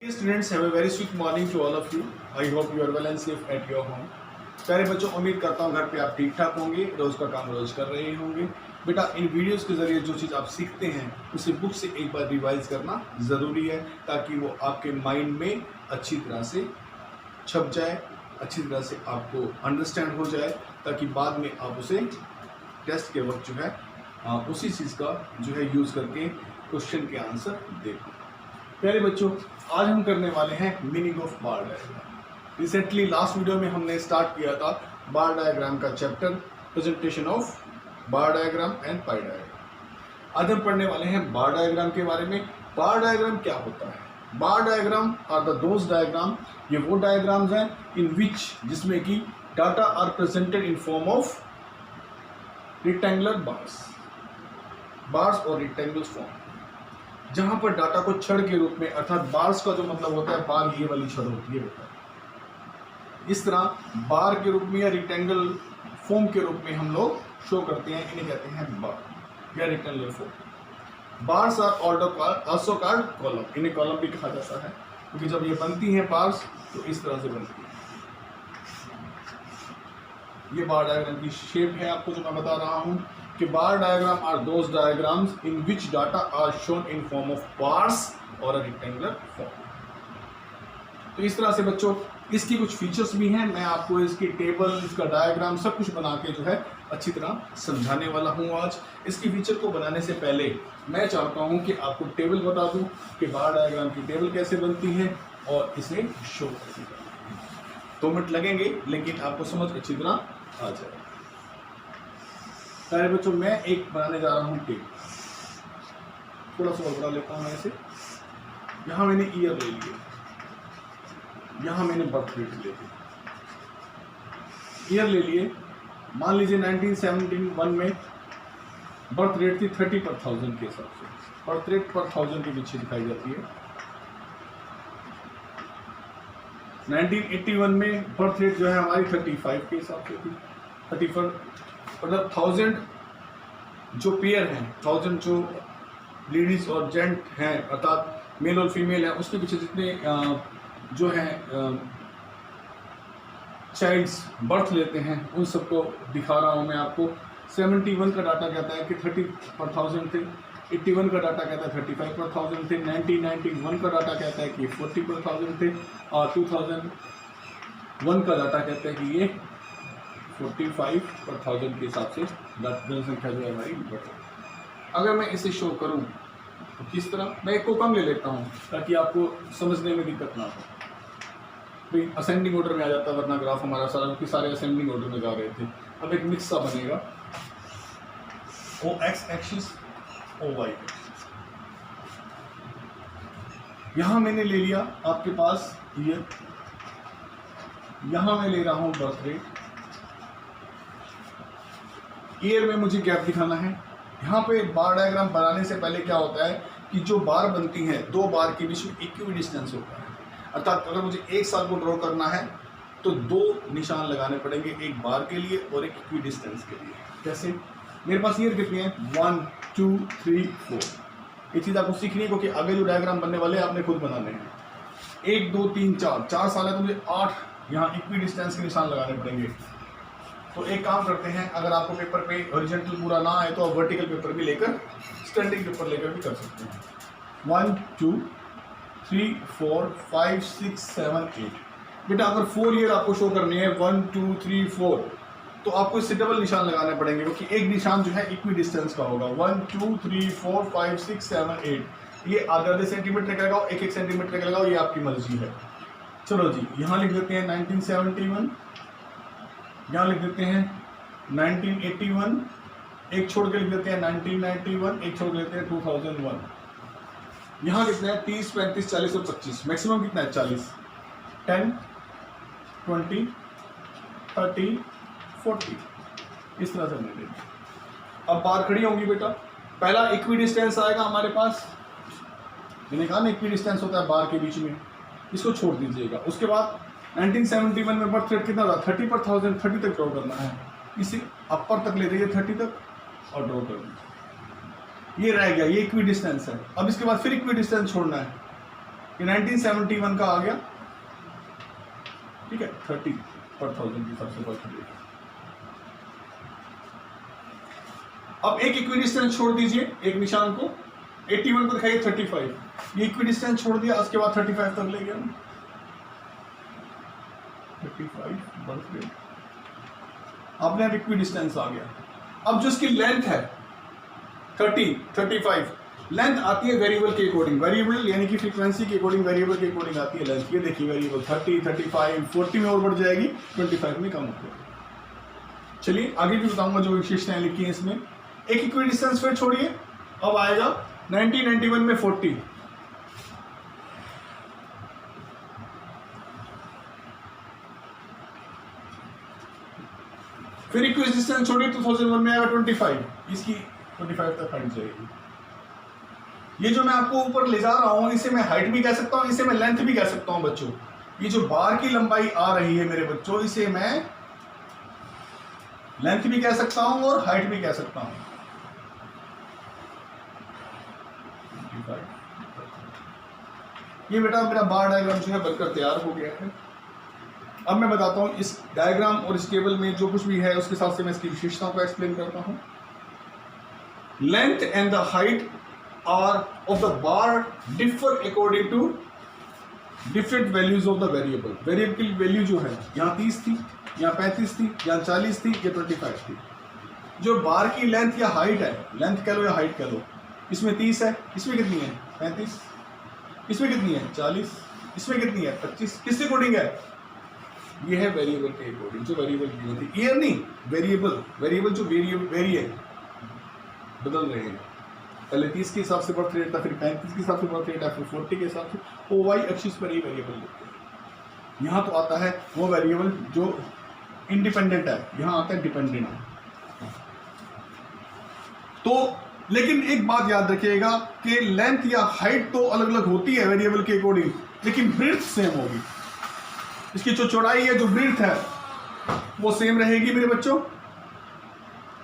Students, have a very sweet morning to all of you. I hope you are well and safe at your home. प्यारे बच्चों, उम्मीद करता हूँ घर पे आप ठीक ठाक होंगे, रोज का काम रोज कर रहे होंगे। बेटा, इन वीडियोस के जरिए जो चीज़ आप सीखते हैं उसे बुक से एक बार रिवाइज करना ज़रूरी है, ताकि वो आपके माइंड में अच्छी तरह से छप जाए, अच्छी तरह से आपको अंडरस्टैंड हो जाए, ताकि बाद में आप उसे टेस्ट के वक्त जो है आप उसी चीज़ का जो है यूज़ करके क्वेश्चन के आंसर दे पाएं। प्यारे बच्चों, आज हम करने वाले हैं meaning of bar diagram. Recently last video में हमने स्टार्ट किया था बार डायग्राम का chapter, presentation of bar diagram and pi diagram. आज हम पढ़ने वाले हैं बार डायग्राम के बारे में। बार डायग्राम क्या होता है? Bar diagram are the those diagram, ये वो डायग्राम्स हैं इन विच, जिसमें कि data are presented in form of rectangular bars और रेक्टेंगुलर फॉर्म, जहां पर डाटा को छड़ के रूप में, अर्थात बार्स का जो मतलब होता है, बार ये वाली छड़ होती है बेटा, इस तरह बार के रूप में या रेक्टेंगल फॉर्म के रूप में हम लोग शो करते हैं। इन्हें कहते हैं बार या rectangular form. Bars are also called column, इन्हें कॉलम भी कहा जाता है, क्योंकि जब ये बनती हैं बार्स तो इस तरह से बनती है। ये बार डायग्राम की शेप है, आपको जो मैं बता रहा हूं कि bar diagram are those diagrams in which data are shown in form of bars और अ रेक्टेंगुलर फॉर्म। तो इस तरह से बच्चों इसकी कुछ फीचर्स भी हैं। मैं आपको इसकी टेबल, इसका डायग्राम सब कुछ बना के जो है अच्छी तरह समझाने वाला हूं आज। इसकी फीचर को बनाने से पहले मैं चाहता हूं कि आपको टेबल बता दूं कि बार डायग्राम की टेबल कैसे बनती है और इसे शो कैसे करते हैं। 2 मिनट लगेंगे, लेकिन आपको समझ अच्छी तरह आ जाएगा। सारे बच्चों, मैं एक बनाने जा रहा हूँ टेबल। थोड़ा सा बड़ा लेता हूँ मैं इसे। यहाँ मैंने ईयर ले लिए, यहाँ मैंने बर्थ डेट ले ली। ईयर ले लिए, मान लीजिए 1971 में बर्थ रेट थी 30/1000 के हिसाब से। बर्थ रेट पर 1000 के पीछे दिखाई जाती है। 1981 में बर्थ रेट जो है हमारी 35 के हिसाब से थी। 34 मतलब 1000 जो पेयर हैं, 1000 जो लेडीज और जेंट हैं, अर्थात मेल और फीमेल हैं, उसके पीछे जितने जो हैं चाइल्ड्स बर्थ लेते हैं उन सबको दिखा रहा हूँ मैं आपको। 71 का डाटा कहता है कि 30/1000 थे, 81 का डाटा कहता है 35/1000 थे, 1991 का डाटा कहता है कि 40/1000 थे, और 2001 का डाटा कहता है कि ये 45/1000 के हिसाब से जनसंख्या जो है हमारी बढ़ रही है। अगर मैं इसे शो करूं तो किस तरह, मैं एक को कम ले लेता हूं ताकि आपको समझने में दिक्कत ना हो। भाई असेंडिंग ऑर्डर में आ जाता, वरना ग्राफ हमारा सारा, क्योंकि सारे असेंडिंग ऑर्डर में जा रहे थे। अब एक मिक्स सा बनेगा, O X axis, O Y axis. यहां मैंने ले लिया आपके पास ईयर, यहां मैं ले रहा हूं बर्थ रेट। ईयर में मुझे गैप दिखाना है। यहाँ पे बार डायग्राम बनाने से पहले क्या होता है कि जो बार बनती हैं, 2 बार के बीच में इक्वी डिस्टेंस होता है। अर्थात अगर मुझे 1 साल को ड्रॉ करना है तो 2 निशान लगाने पड़ेंगे, एक बार के लिए और एक इक्वी डिस्टेंस के लिए। जैसे मेरे पास ईयर कितनी है, 1 2 3 4। ये चीज़ आपको सीखनी है, क्योंकि आगे जो डायग्राम बनने वाले हैं आपने खुद बनाने हैं। 1 2 3 4 साल है तो मुझे 8 यहाँ इक्वी डिस्टेंस के निशान लगाने पड़ेंगे। तो एक काम करते हैं, अगर आपको पेपर पे हॉरिजॉन्टल पूरा ना आए तो आप वर्टिकल पेपर भी लेकर, स्टैंडिंग पेपर लेकर भी कर सकते हैं। 1 2 3 4 5 6 7 8। बेटा अगर 4 ईयर आपको शो करनी है, 1 2 3 4, तो आपको इससे डबल निशान लगाने पड़ेंगे, क्योंकि एक निशान जो है इक्वी डिस्टेंस का होगा। 1 2 3 4 5 6 7 8। ये आधे सेंटीमीटर का लगाओ, 1 सेंटीमीटर का लगाओ, ये आपकी मर्जी है। चलो जी, यहाँ लिख देते हैं 1971, यहाँ लिख देते हैं 1981, एक छोड़ के लिख देते हैं 1991, एक छोड़ के लेते हैं 2001। यहाँ कितना है, 30 35 40 और 25। मैक्सिमम कितना है, 40। 10 20 30 40, इस तरह से हमने ले। अब बार खड़ी होंगी बेटा। पहला इक्वी डिस्टेंस आएगा हमारे पास, मैंने कहा ना इक्वी डिस्टेंस होता है बार के बीच में, इसको छोड़ दीजिएगा। उसके बाद 1971 में बर्थ रेट कितना था, 30/1000, 30 तक ड्रॉ करना है। इसे अपर तक ले जाइए 30 तक और ड्रॉ कर दीजिए। ये रह गया, ये इक्वी डिस्टेंस है। अब इसके बाद फिर इक्वी डिस्टेंस छोड़ना है, ये 1971 का आ गया, ठीक है, 30 पर 1000 की सबसे बड़ी। अब एक इक्विडिस्टेंस छोड़ दीजिए, एक निशान को 81 को दिखाइए 35, ये इक्विडिस्टेंस छोड़ दिया, उसके बाद 35 तक ले गया, 35 बर्थ रेट, आपने अब इक्विडिस्टेंस आ गया। अब जो इसकी लेंथ है 30, 35, लेंथ आती है वेरिएबल के अकॉर्डिंग, वेरिएबल यानी कि फ्रीक्वेंसी के अकॉर्डिंग, वेरिएबल के अकॉर्डिंग आती है लेंथ। ये देखिए वेरिएबल 30, 35, 40 में और बढ़ जाएगी, 25 में कम हो जाएगी। चलिए आगे भी बताऊंगा जो विशेषताएं लिखी हैं इसमें। एक इक्विडिस्टेंस फिर छोड़िए, अब आएगा 1991 में 40, फिर इक्विडिस्टेंस छोड़िए 2001 में आएगा 25, इसकी 25 तक हट जाएगी। ये जो मैं आपको ऊपर ले जा रहा हूं, इसे मैं हाइट भी कह सकता हूं, इसे मैं लेंथ भी कह सकता हूं बच्चों। ये जो बार की लंबाई आ रही है मेरे बच्चों, इसे मैं लेंथ भी कह सकता हूं और हाइट भी कह सकता हूं। ये बेटा मेरा बार डायग्राम जो है बनकर तैयार हो गया है। अब मैं बताता हूं इस डायग्राम और इस टेबल में जो कुछ भी है उसके हिसाब से मैं इसकी विशेषताओं को एक्सप्लेन करता हूं। Length and the height are of the bar differ according to different values of the variable. Variable की वैल्यू जो है यहाँ 30 थी, यहाँ 35 थी, यहाँ 40 थी, ये 25 थी। जो बार की लेंथ या हाइट है, लेंथ कह लो या हाइट कह लो, इसमें 30 है, इसमें कितनी है 35, इसमें कितनी है 40, इसमें कितनी है 25, किसके अकॉर्डिंग है? ये है वेरिएबल के अकॉर्डिंग, जो वेरिएबल की होती है। ईयर नहीं, वेरिएबल, वेरिएबल जो वेरी है, बदल रहे हैं। पहले 30 के हिसाब से बर्थ रेट था, फिर 35 के हिसाब से बर्थ रेट था, फिर 40 के हिसाब से। ओ वाई एक्सिस पर ही वेरिएबल लेते हैं। यहाँ तो आता है वो वेरिएबल जो इंडिपेंडेंट है, यहाँ आता है डिपेंडेंट। तो लेकिन एक बात याद रखिएगा कि लेंथ या हाइट तो अलग अलग होती है वेरिएबल के अकॉर्डिंग, लेकिन ब्रीथ सेम होगी। इसकी जो चौड़ाई है, जो ब्रीथ है, वो सेम रहेगी मेरे बच्चों।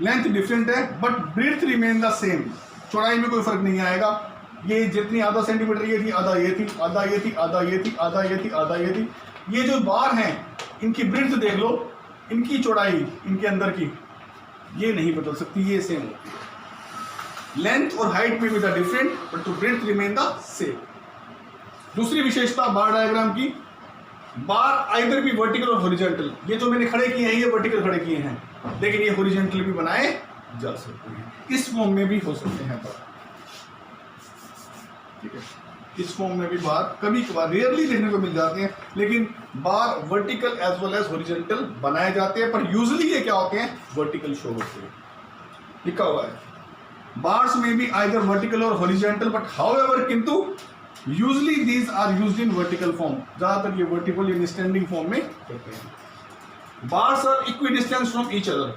लेंथ डिफरेंट है but breadth remain the same. चौड़ाई में कोई फर्क नहीं आएगा। ये जितनी आधा सेंटीमीटर ये थी, आधा ये थी, आधा ये थी, आधा ये थी, आधा ये थी, आधा ये थी। ये जो बार हैं, इनकी ब्रीथ देख लो, इनकी चौड़ाई, इनके अंदर की, ये नहीं बदल सकती, ये सेम होती है। लेंथ और हाइट में भी the different but to breadth remain the same. दूसरी विशेषता बार डायग्राम की, बार आइदर भी वर्टिकल और हॉरिजॉन्टल। ये जो मैंने खड़े किए हैं ये वर्टिकल खड़े किए हैं, लेकिन ये हॉरिजॉन्टल भी बनाए जा सकते हैं। इस फॉर्म में भी हो सकते हैं बार, ठीक है। इस फॉर्म में भी बार कभी कभार रेयरली देखने को मिल जाते हैं, लेकिन bar vertical as well as horizontal बनाए जाते हैं, पर यूजुअली ये क्या होते हैं, वर्टिकल शो होते हैं। लिखा हुआ है बार्स में भी आइदर वर्टिकल और हॉरिजॉन्टल, बट हाउएवर किंतु usually these are used in vertical form. ज्यादातर ये वर्टिकल इन स्टैंडिंग फॉर्म में होते हैं। Bars are equidistant from each other.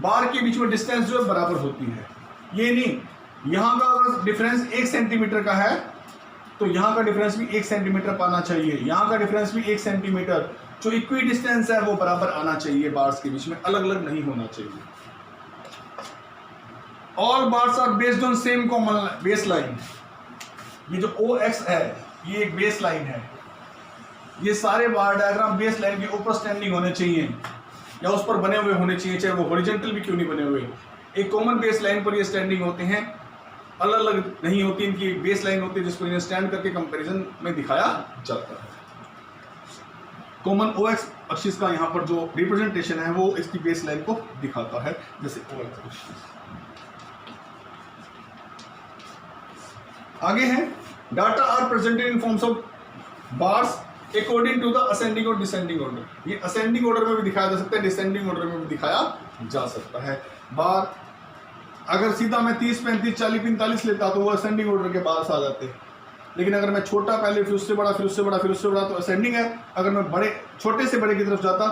Bar के बीच में डिस्टेंस जो है बराबर होती है। ये नहीं यहाँ का अगर डिफरेंस 1 सेंटीमीटर का है तो यहाँ का डिफरेंस भी 1 सेंटीमीटर पाना चाहिए, यहाँ का डिफरेंस भी 1 सेंटीमीटर। जो इक्वी डिस्टेंस है वो बराबर आना चाहिए, बार्स के बीच में अलग अलग नहीं होना चाहिए। All bars are based on same common base line. ये जो OX है ये एक बेस लाइन है। ये सारे बार डायग्राम बेस लाइन के ऊपर स्टैंडिंग होने चाहिए या उस पर बने हुए होने चाहिए, चाहे वो हॉरिजॉन्टल भी क्यों नहीं बने हुए। एक कॉमन बेस लाइन पर ये स्टैंडिंग होते हैं, अलग अलग नहीं होती। इनकी बेस लाइन होती है जिसको इन्हें स्टैंड करके कंपैरिजन में दिखाया जाता है। कॉमन OX एक्सिस का यहाँ पर जो रिप्रेजेंटेशन है वो इसकी बेस लाइन को दिखाता है, जैसे OX एक्सिस। आगे है data are presented in forms of bars according to the ascending और डिसेंडिंग ऑर्डर। ये असेंडिंग ऑर्डर में भी दिखाया जा सकता है, डिसेंडिंग ऑर्डर में भी दिखाया जा सकता है। बार अगर सीधा मैं 30, 35, 40, 45 लेता तो वो असेंडिंग ऑर्डर के बार्स आ जाते, लेकिन अगर मैं छोटा पहले फिर उससे बड़ा फिर उससे बड़ा फिर उससे बड़ा तो असेंडिंग है। अगर मैं बड़े छोटे से बड़े की तरफ जाता,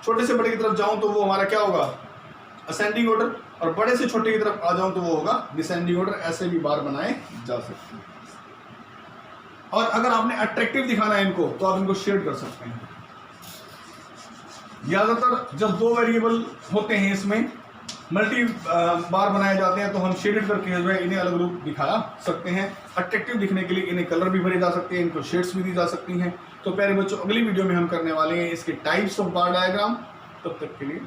छोटे से बड़े की तरफ जाऊं तो वो हमारा क्या होगा, असेंडिंग ऑर्डर, और बड़े से छोटे की तरफ आ जाऊं तो वो होगा डिसेंडिंग ऑर्डर। ऐसे भी बार बनाए जा सकते हैं। और अगर आपने अट्रैक्टिव दिखाना है इनको तो आप इनको शेड कर सकते हैं। ज्यादातर जब 2 वेरिएबल होते हैं इसमें मल्टी बार बनाए जाते हैं तो हम शेडेड करके जो है इन्हें अलग रूप दिखा सकते हैं। अट्रैक्टिव दिखने के लिए इन्हें कलर भी भरे जा सकते हैं, इनको शेड्स भी दी जा सकती हैं। तो प्यारे बच्चों, अगली वीडियो में हम करने वाले हैं इसके टाइप्स ऑफ बार डायग्राम। तब तक के लिए